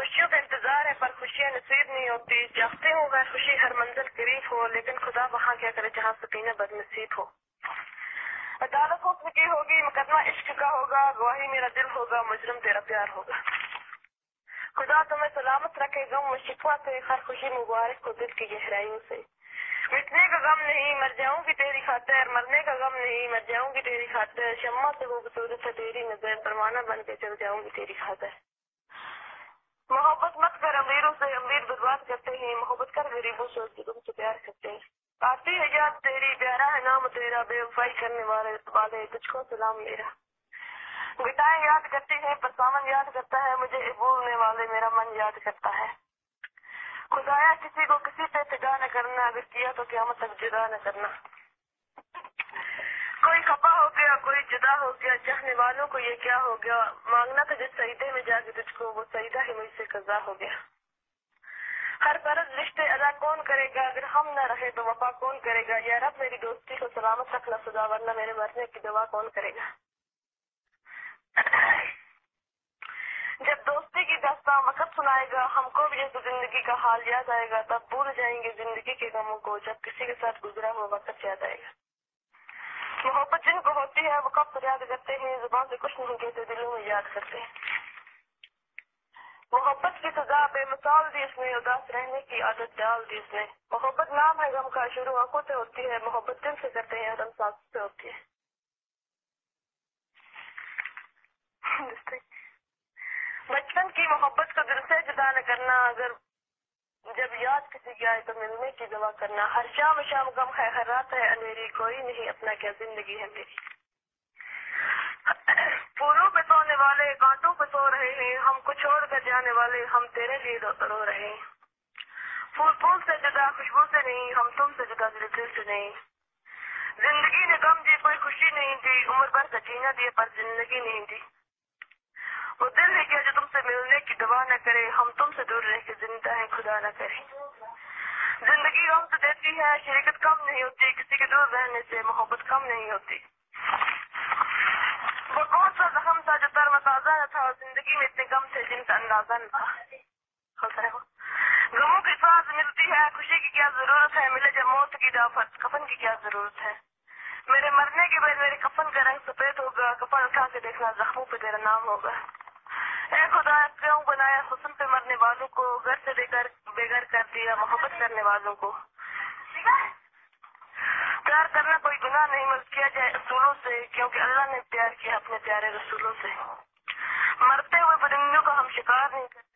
خوشیوں کا انتظار ہے پر خوشیاں نصیب نہیں ہوتی. چاہتے ہوں غیر خوشی ہر منزل قریب ہو, لیکن خدا وہاں کیا کرے جہاں سکینہ بد نصیب ہو. عدالت حکم کی ہوگی, مقدمہ عشق کا ہوگا, گواہی میرا دل ہوگا, مجرم تیرا پیار ہوگا. خدا تمہیں سلامت رکھے غم و شکوہ سے, ہر خوشی مبارک ہو دل کی گہرائیوں سے. مٹنے کا غم نہیں مر جاؤں گی تیری خاطر, مرنے کا غم نہیں مر جاؤں گی تیری خاطر. شمع سے وہ بصورت ہے تیری نظر, پروانہ بن کے چل جاؤں گی تیری خاطر. محبت مت کر امیروں سے, امیر برباد کرتے ہیں, محبت کر غریبوں سے, تم سے پیار کرتے ہیں. آتی ہے یاد تیری, پیارا ہے نام تیرا, بے وفائی کرنے والے تجھ کو سلام میرا. گٹائیں یاد کرتی ہیں پر ساون یاد کرتا ہے, مجھے بھولنے والے میرا من یاد کرتا ہے. خدایا کسی کو کسی پہ فدا نہ کرنا, اگر کیا تو قیامت تک جدا نہ کرنا. کوئی خفا ہو گیا کوئی جدا ہو گیا, چاہنے والوں کو یہ کیا ہو گیا. مانگنا تھا جس سجدے میں جا کے تجھ کو, وہ سجدہ ہی مجھ سے قضا ہو گیا. ہر فرض رشتے ادا کون کرے گا, اگر ہم نہ رہے تو وفا کون کرے گا. یا رب میری دوستی کو سلامت رکھنا خدا, ورنہ میرے مرنے کی دعا کون کرے گا. جب دوستی کی داستان وقت سنائے گا, ہم کو بھی جب زندگی کا حال یاد آئے گا, تب بھول جائیں گے زندگی کے غموں کو, جب کسی کے ساتھ گزرا ہوا وقت یاد آئے گا. محبت جن کو ہوتی ہے وہ کب فریاد کرتے ہیں, زبان سے کچھ نہیں کہتے دلوں میں یاد کرتے ہیں. محبت کی سزا بے مثال دی اس نے, اداس رہنے کی عادت ڈال دی اس نے. محبت نام ہے غم کا, شروع آنکھوں سے ہوتی ہے, محبت دل سے کرتے ہیں, رم سانس سے ہوتی ہے. بچپن کی محبت کو دل سے جدا نہ کرنا, اگر جب یاد کسی کی آئے تو ملنے کی دعا کرنا. ہر شام شام غم ہے, ہر رات ہے اندھیری, کوئی نہیں اپنا کیا زندگی ہے میری. پھولوں پہ سونے والے کانٹوں پہ سو رہے ہیں, ہم کو چھوڑ کر جانے والے ہم تیرے لیے رو رہے ہیں. پھول پھول سے جدا خوشبو سے نہیں, ہم تم سے جدا دل سے نہیں. زندگی نے غم دی کوئی خوشی نہیں دی, عمر بھر کا جینا دیے پر زندگی نہیں دی. وہ دل ہے کیا جو تم سے ملنے کی دعا نہ کرے, ہم تم سے دور رہ کے زندہ ہیں خدا نہ کرے. زندگی غم تو دیتی ہے, شریکت کم نہیں ہوتی, کسی کے دور رہنے سے محبت کم نہیں ہوتی. وہ کون سا زخم تھا جو تر و تازہ نہ تھا, زندگی میں اتنے غم تھے جن کا اندازہ نہ تھا. غموں کی سانس ملتی ہے, خوشی کی کیا ضرورت ہے, ملے جب موت کی دعوت کفن کی کیا ضرورت ہے. میرے مرنے کے بعد میرے کفن کا رنگ سفید ہوگا, کفن اٹھا کے دیکھنا زخموں پہ تیرا نام ہوگا. اے خدا کیوں بنایا حسن پہ مرنے والوں کو, گھر سے بے گھر کر دیا محبت کرنے والوں کو. پیار کرنا کوئی گناہ نہیں مگر کیا جائے اصولوں سے, کیونکہ اللہ نے پیار کیا اپنے پیارے رسولوں سے. مرتے ہوئے پرندوں کا ہم شکار نہیں کرتے.